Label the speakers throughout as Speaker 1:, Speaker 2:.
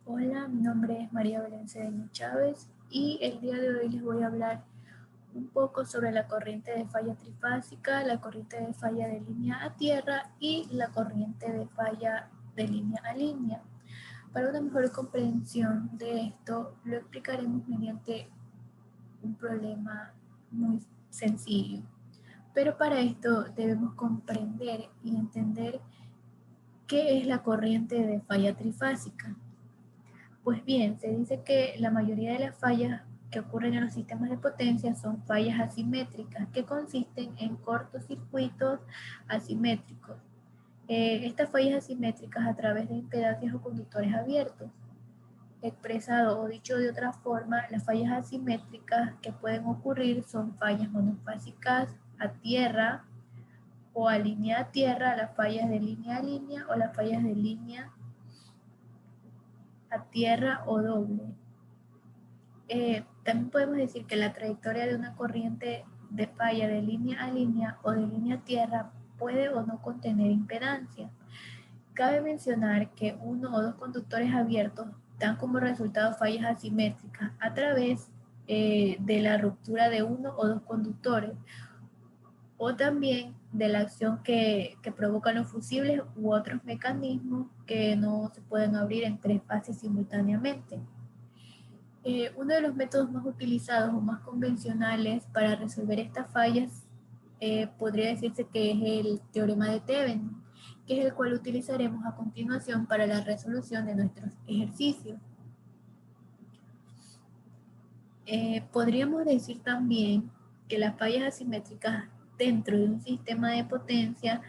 Speaker 1: Hola, mi nombre es María Belén Cedeño Chávez y el día de hoy les voy a hablar un poco sobre la corriente de falla trifásica, la corriente de falla de línea a tierra y la corriente de falla de línea a línea. Para una mejor comprensión de esto, lo explicaremos mediante un problema muy sencillo. Pero para esto debemos comprender y entender qué es la corriente de falla trifásica. Pues bien, se dice que la mayoría de las fallas que ocurren en los sistemas de potencia son fallas asimétricas, que consisten en cortocircuitos asimétricos. Estas fallas asimétricas a través de impedancias o conductores abiertos. Expresado o dicho de otra forma, las fallas asimétricas que pueden ocurrir son fallas monofásicas a tierra o a línea a tierra, las fallas de línea a línea o las fallas de línea a tierra o doble. También podemos decir que la trayectoria de una corriente de falla de línea a línea o de línea a tierra puede o no contener impedancia. Cabe mencionar que uno o dos conductores abiertos dan como resultado fallas asimétricas a través de la ruptura de uno o dos conductores o también de la acción que provocan los fusibles u otros mecanismos que no se pueden abrir en tres fases simultáneamente. Uno de los métodos más utilizados o más convencionales para resolver estas fallas podría decirse que es el teorema de Thevenin, que es el cual utilizaremos a continuación para la resolución de nuestros ejercicios. Podríamos decir también que las fallas asimétricas dentro de un sistema de potencia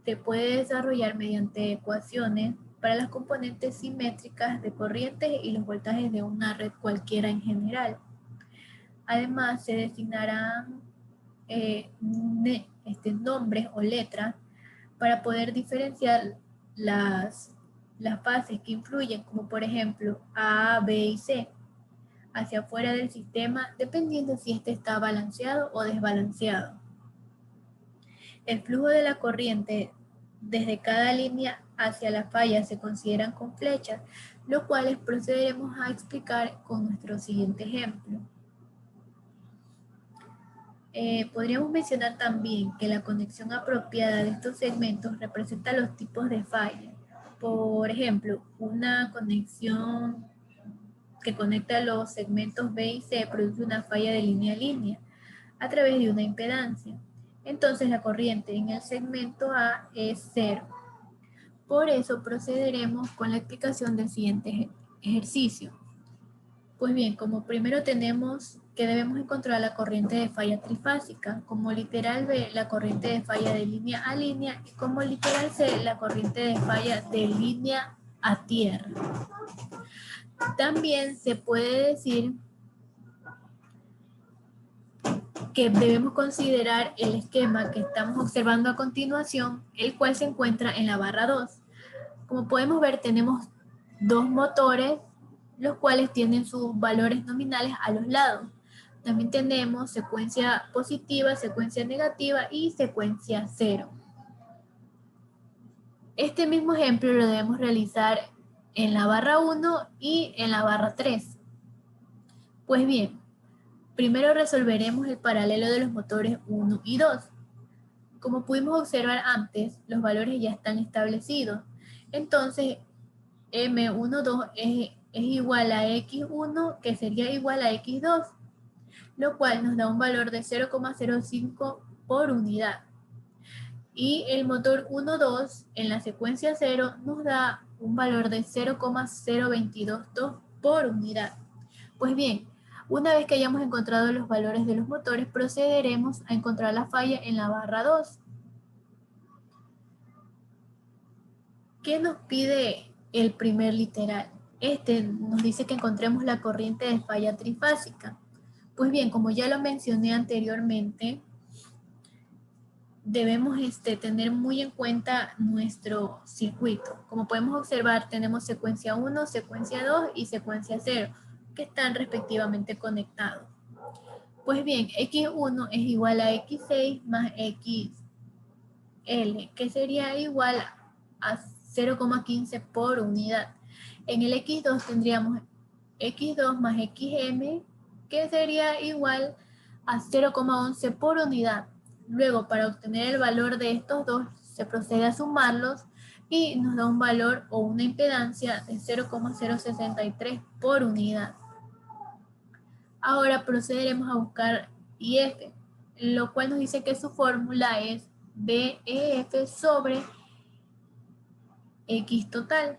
Speaker 1: se puede desarrollar mediante ecuaciones para las componentes simétricas de corrientes y los voltajes de una red cualquiera en general. Además, se designarán nombres o letras para poder diferenciar las fases que influyen, como por ejemplo A, B y C, hacia afuera del sistema, dependiendo si este está balanceado o desbalanceado. El flujo de la corriente desde cada línea hacia la falla se consideran con flechas, lo cuales procederemos a explicar con nuestro siguiente ejemplo. Podríamos mencionar también que la conexión apropiada de estos segmentos representa los tipos de falla. Por ejemplo, una conexión que conecta los segmentos B y C produce una falla de línea a línea a través de una impedancia. Entonces la corriente en el segmento A es cero. Por eso procederemos con la explicación del siguiente ejercicio. Pues bien, como primero tenemos que debemos encontrar la corriente de falla trifásica, como literal B, la corriente de falla de línea a línea, y como literal C, la corriente de falla de línea a tierra. También se puede decir que debemos considerar el esquema que estamos observando a continuación, el cual se encuentra en la barra 2. Como podemos ver, tenemos dos motores, los cuales tienen sus valores nominales a los lados. También tenemos secuencia positiva, secuencia negativa y secuencia cero. Este mismo ejemplo lo debemos realizar en la barra 1 y en la barra 3. Pues bien, primero resolveremos el paralelo de los motores 1 y 2. Como pudimos observar antes, los valores ya están establecidos. Entonces, M12 es igual a X1, que sería igual a X2, lo cual nos da un valor de 0,05 por unidad. Y el motor 1,2 en la secuencia 0 nos da un valor de 0,0222 por unidad. Pues bien, una vez que hayamos encontrado los valores de los motores, procederemos a encontrar la falla en la barra 2. ¿Qué nos pide el primer literal? Este nos dice que encontremos la corriente de falla trifásica. Pues bien, como ya lo mencioné anteriormente, debemos tener muy en cuenta nuestro circuito. Como podemos observar, tenemos secuencia 1, secuencia 2 y secuencia 0, que están respectivamente conectados. Pues bien, X1 es igual a X6 más XL, que sería igual a 0,15 por unidad. En el X2 tendríamos X2 más XM, que sería igual a 0,11 por unidad. Luego, para obtener el valor de estos dos, se procede a sumarlos y nos da un valor o una impedancia de 0,063 por unidad. Ahora procederemos a buscar IF, lo cual nos dice que su fórmula es BEF sobre X total.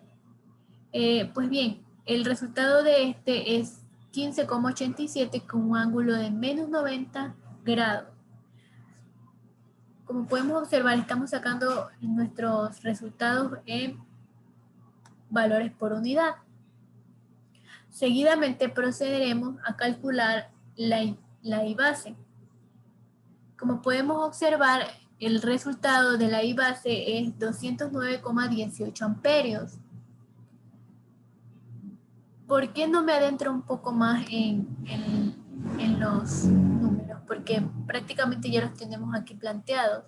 Speaker 1: Pues bien, el resultado de este es 15,87 con un ángulo de menos 90 grados. Como podemos observar, estamos sacando nuestros resultados en valores por unidad. Seguidamente procederemos a calcular la I base. Como podemos observar, el resultado de la I base es 209,18 amperios. ¿Por qué no me adentro un poco más en los números? Porque prácticamente ya los tenemos aquí planteados.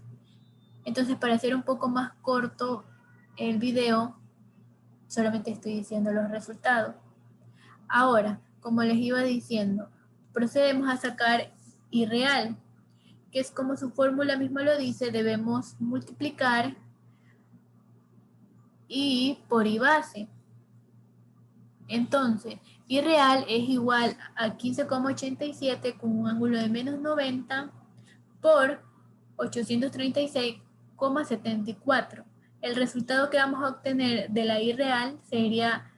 Speaker 1: Entonces, para hacer un poco más corto el video, solamente estoy diciendo los resultados. Ahora, como les iba diciendo, procedemos a sacar I real, que es como su fórmula misma lo dice, debemos multiplicar I por I base. Entonces, I real es igual a 15,87 con un ángulo de menos 90 por 836,74. El resultado que vamos a obtener de la I real sería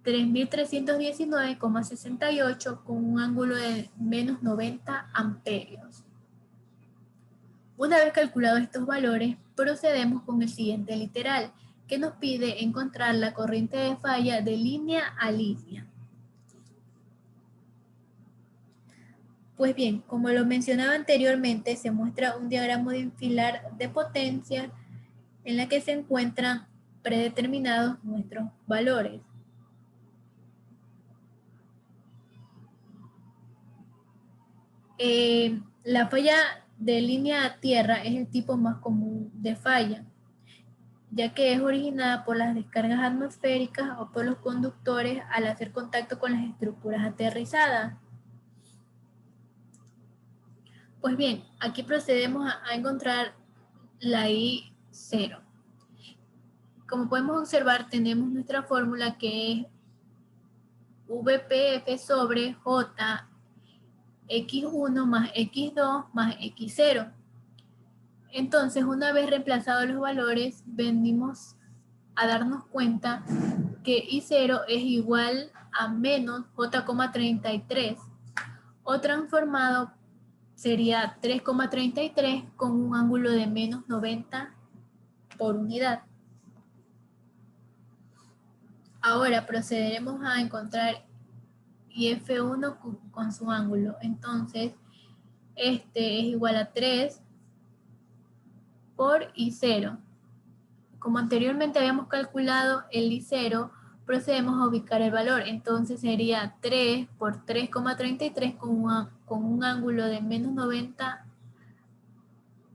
Speaker 1: 3.319,68 con un ángulo de menos 90 amperios. Una vez calculados estos valores, procedemos con el siguiente literal, que nos pide encontrar la corriente de falla de línea a línea. Pues bien, como lo mencionaba anteriormente, se muestra un diagrama de enfilar de potencia en la que se encuentran predeterminados nuestros valores. La falla de línea a tierra es el tipo más común de falla, ya que es originada por las descargas atmosféricas o por los conductores al hacer contacto con las estructuras aterrizadas. Pues bien, aquí procedemos a encontrar la I0. Como podemos observar, tenemos nuestra fórmula que es VPF sobre J X1 más X2 más X0. Entonces, una vez reemplazados los valores, venimos a darnos cuenta que I0 es igual a menos J,33 o transformado sería 3,33 con un ángulo de menos 90 por unidad. Ahora procederemos a encontrar IF1 con su ángulo. Entonces, este es igual a 3 por I0. Como anteriormente habíamos calculado el I0, procedemos a ubicar el valor. Entonces sería 3 por 3,33 con un ángulo de menos 90.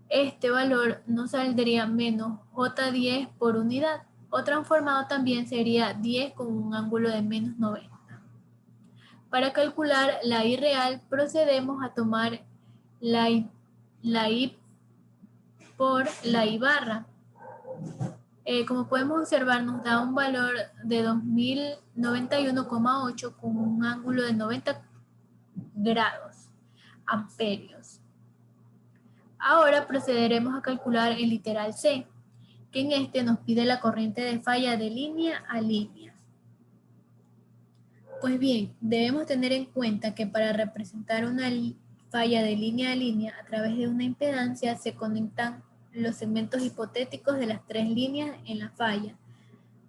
Speaker 1: Este valor nos saldría menos J10 por unidad. O transformado también sería 10 con un ángulo de menos 90. Para calcular la I real, procedemos a tomar la I por la I barra. Como podemos observar, nos da un valor de 2091,8 con un ángulo de 90 grados, amperios. Ahora procederemos a calcular el literal C, que en este nos pide la corriente de falla de línea a línea. Pues bien, debemos tener en cuenta que para representar una falla de línea a línea a través de una impedancia se conectan los segmentos hipotéticos de las tres líneas en la falla,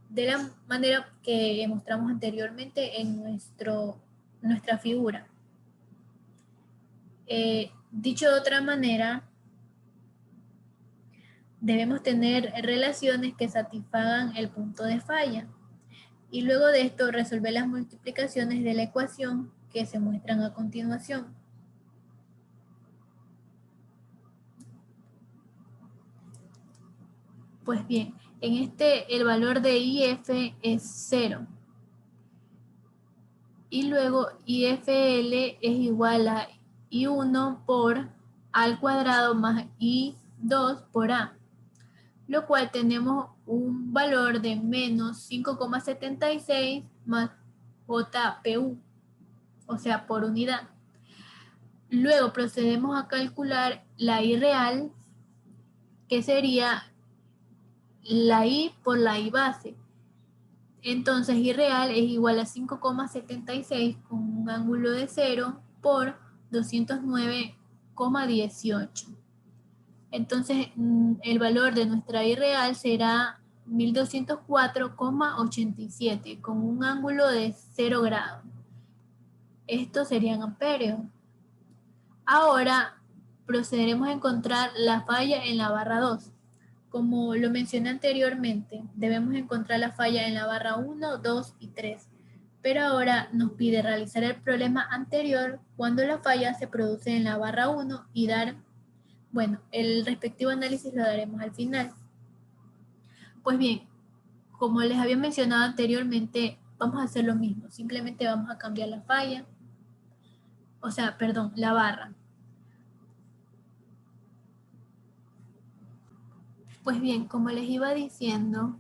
Speaker 1: de la manera que mostramos anteriormente en nuestra figura. Dicho de otra manera, debemos tener relaciones que satisfagan el punto de falla. Y luego de esto resolver las multiplicaciones de la ecuación que se muestran a continuación. Pues bien, En este, el valor de IF es 0. Y luego IFL es igual a I1 por A al cuadrado más I2 por A, lo cual tenemos un valor de menos 5,76 más JPU, o sea, por unidad. Luego procedemos a calcular la I real, que sería la I por la I base. Entonces I real es igual a 5,76 con un ángulo de 0 por 209,18. Entonces el valor de nuestra I real será 1204,87 con un ángulo de 0 grados. Estos serían amperios. Ahora procederemos a encontrar la falla en la barra 2. Como lo mencioné anteriormente, debemos encontrar la falla en la barra 1, 2 y 3. Pero ahora nos pide realizar el problema anterior cuando la falla se produce en la barra 1 y dar, bueno, el respectivo análisis lo daremos al final. Pues bien, como les había mencionado anteriormente, vamos a hacer lo mismo. Simplemente vamos a cambiar la falla, o sea, perdón, la barra. Pues bien, como les iba diciendo,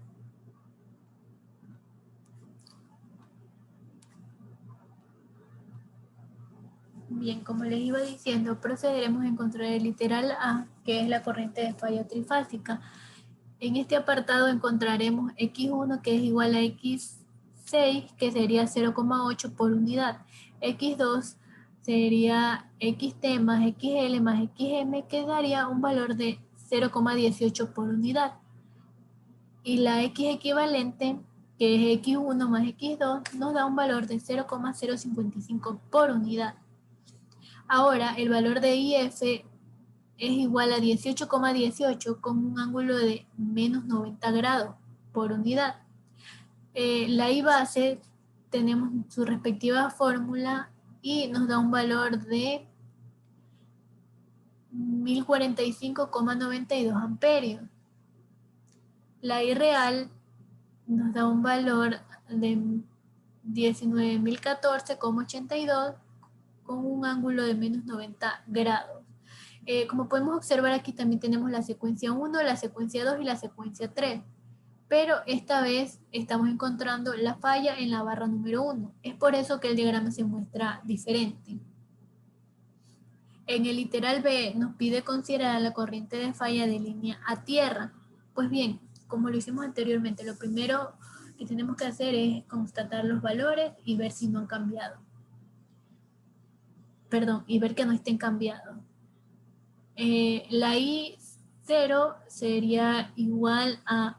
Speaker 1: procederemos a encontrar el literal A, que es la corriente de falla trifásica. En este apartado encontraremos X1, que es igual a X6, que sería 0,8 por unidad. X2 sería XT más XL más XM, que daría un valor de 0,18 por unidad. Y la X equivalente, que es X1 más X2, nos da un valor de 0,055 por unidad. Ahora, el valor de IF es igual a 18,18 con un ángulo de menos 90 grados por unidad. La I base tenemos su respectiva fórmula y nos da un valor de 1045,92 amperios. La I real nos da un valor de 19.014,82 con un ángulo de menos 90 grados. Como podemos observar aquí también tenemos la secuencia 1, la secuencia 2 y la secuencia 3. Pero esta vez estamos encontrando la falla en la barra número 1. Es por eso que el diagrama se muestra diferente. En el literal B nos pide considerar la corriente de falla de línea a tierra. Pues bien, como lo hicimos anteriormente, lo primero que tenemos que hacer es constatar los valores y ver si no han cambiado. Perdón, y ver que no estén cambiados. La I0 sería igual a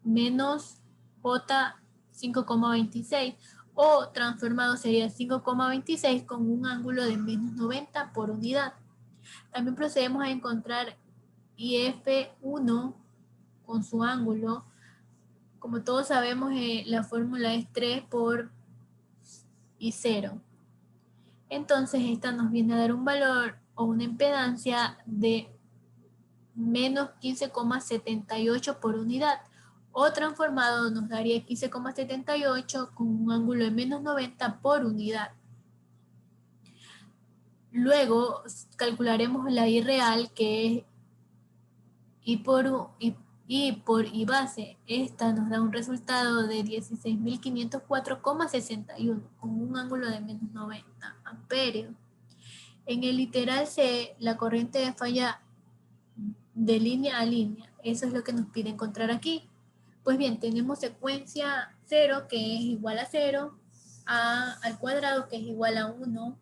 Speaker 1: menos J 5,26 o transformado sería 5,26 con un ángulo de menos 90 por unidad. También procedemos a encontrar IF1 con su ángulo. Como todos sabemos, la fórmula es 3 por I0. Entonces esta nos viene a dar un valor o una impedancia de menos 15,78 por unidad, o transformado nos daría 15,78 con un ángulo de menos 90 por unidad. Luego calcularemos la I real, que es I por I base. Esta nos da un resultado de 16.504,61 con un ángulo de menos 90 amperios. En el literal C, la corriente de falla de línea a línea. Eso es lo que nos pide encontrar aquí. Pues bien, tenemos secuencia 0, que es igual a 0, A al cuadrado, que es igual a 1,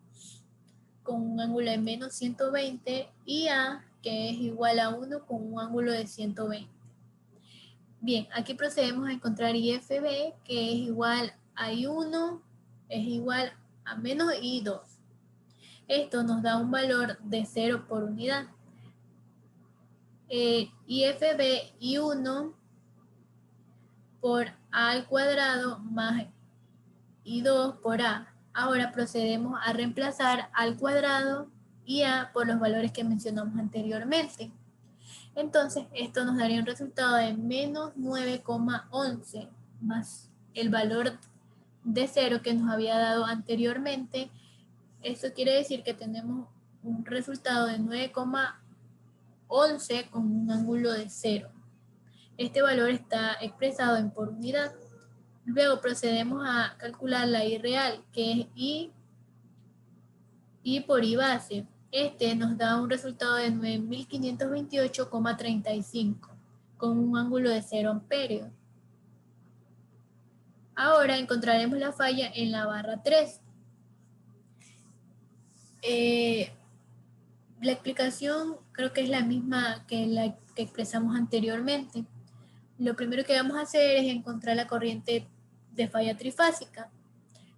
Speaker 1: con un ángulo de menos 120, y A, que es igual a 1, con un ángulo de 120. Bien, aquí procedemos a encontrar IFB, que es igual a I1, es igual a menos I2. Esto nos da un valor de 0 por unidad. IFB I1 por A al cuadrado más I2 por A. Ahora procedemos a reemplazar A al cuadrado y A por los valores que mencionamos anteriormente. Entonces, esto nos daría un resultado de menos 9,11 más el valor de 0 que nos había dado anteriormente. Eso quiere decir que tenemos un resultado de 9,11 con un ángulo de 0. Este valor está expresado en por unidad. Luego procedemos a calcular la I real, que es I por I base. Este nos da un resultado de 9528,35 con un ángulo de 0 amperios. Ahora encontraremos la falla en la barra 3. La explicación creo que es la misma que la que expresamos anteriormente. Lo primero que vamos a hacer es encontrar la corriente de falla trifásica.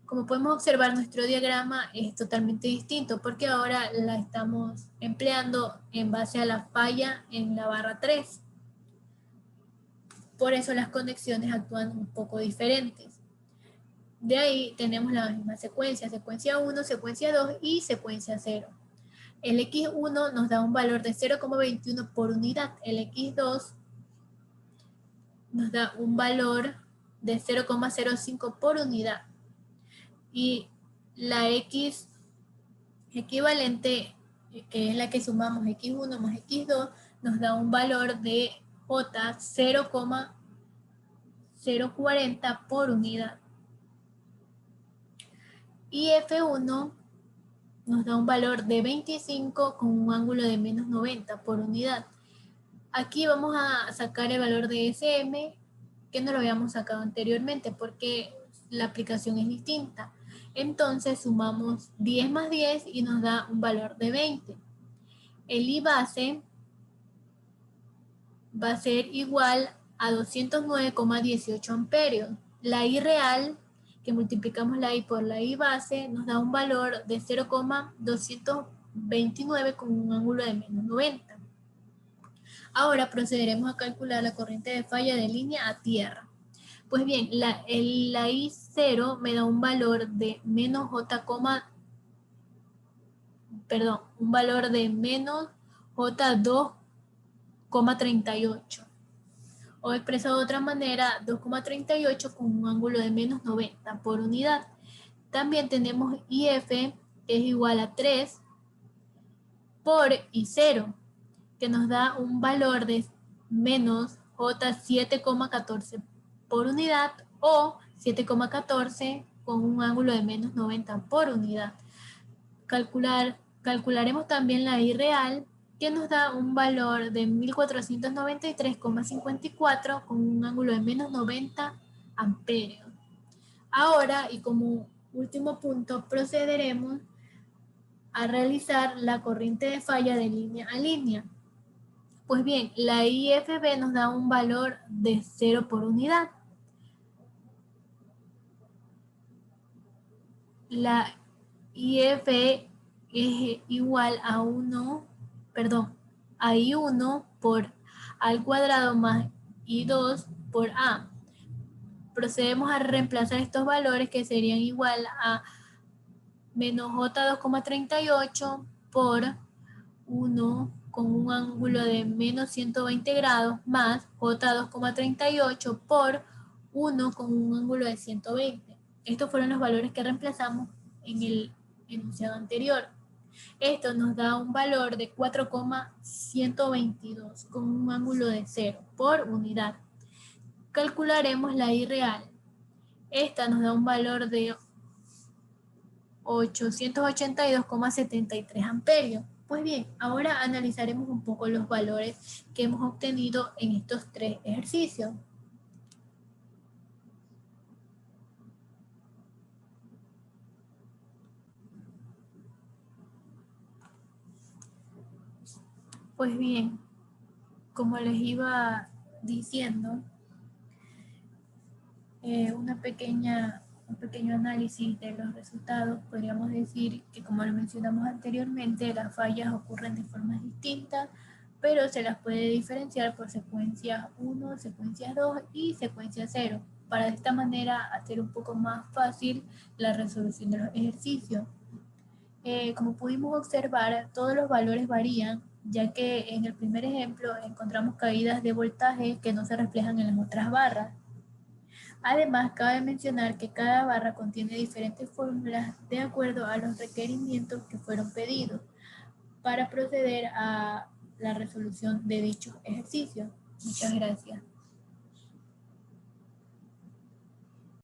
Speaker 1: Como podemos observar, nuestro diagrama es totalmente distinto porque ahora la estamos empleando en base a la falla en la barra 3. Por eso las conexiones actúan un poco diferentes. De ahí tenemos la misma secuencia 1, secuencia 2 y secuencia 0. El X1 nos da un valor de 0,21 por unidad. El X2 nos da un valor de 0,05 por unidad. Y la X equivalente, que es la que sumamos X1 más X2, nos da un valor de J 0,040 por unidad. Y F1 nos da un valor de 25 con un ángulo de menos 90 por unidad. Aquí vamos a sacar el valor de SM, que no lo habíamos sacado anteriormente porque la aplicación es distinta. Entonces sumamos 10 más 10 y nos da un valor de 20. El I base va a ser igual a 209,18 amperios. La I real, que multiplicamos la I por la I base, nos da un valor de 0,229 con un ángulo de menos 90. Ahora procederemos a calcular la corriente de falla de línea a tierra. Pues bien, la I0 me da un valor de menos un valor de menos J2,38. O expresado de otra manera, 2,38 con un ángulo de menos 90 por unidad. También tenemos IF, que es igual a 3 por I0, que nos da un valor de menos J7,14 por unidad o 7,14 con un ángulo de menos 90 por unidad. Calcularemos también la I real, que nos da un valor de 1493,54 con un ángulo de menos 90 amperios. Ahora, y como último punto, procederemos a realizar la corriente de falla de línea a línea. Pues bien, la IFB nos da un valor de 0 por unidad. La IF es igual a a I1 por A al cuadrado más I2 por A. Procedemos a reemplazar estos valores que serían igual a menos J2,38 por 1 con un ángulo de menos 120 grados más J2,38 por 1 con un ángulo de 120. Estos fueron los valores que reemplazamos en el enunciado anterior. Esto nos da un valor de 4,122 con un ángulo de 0 por unidad. Calcularemos la I real. Esta nos da un valor de 882,73 amperios. Pues bien, ahora analizaremos un poco los valores que hemos obtenido en estos tres ejercicios. Pues bien, como les iba diciendo, un pequeño análisis de los resultados, podríamos decir que, como lo mencionamos anteriormente, las fallas ocurren de formas distintas, pero se las puede diferenciar por secuencias 1, secuencias 2 y secuencia 0, para de esta manera hacer un poco más fácil la resolución de los ejercicios. Como pudimos observar, todos los valores varían ya que en el primer ejemplo encontramos caídas de voltaje que no se reflejan en las otras barras. Además, cabe mencionar que cada barra contiene diferentes fórmulas de acuerdo a los requerimientos que fueron pedidos para proceder a la resolución de dichos ejercicios. Muchas gracias.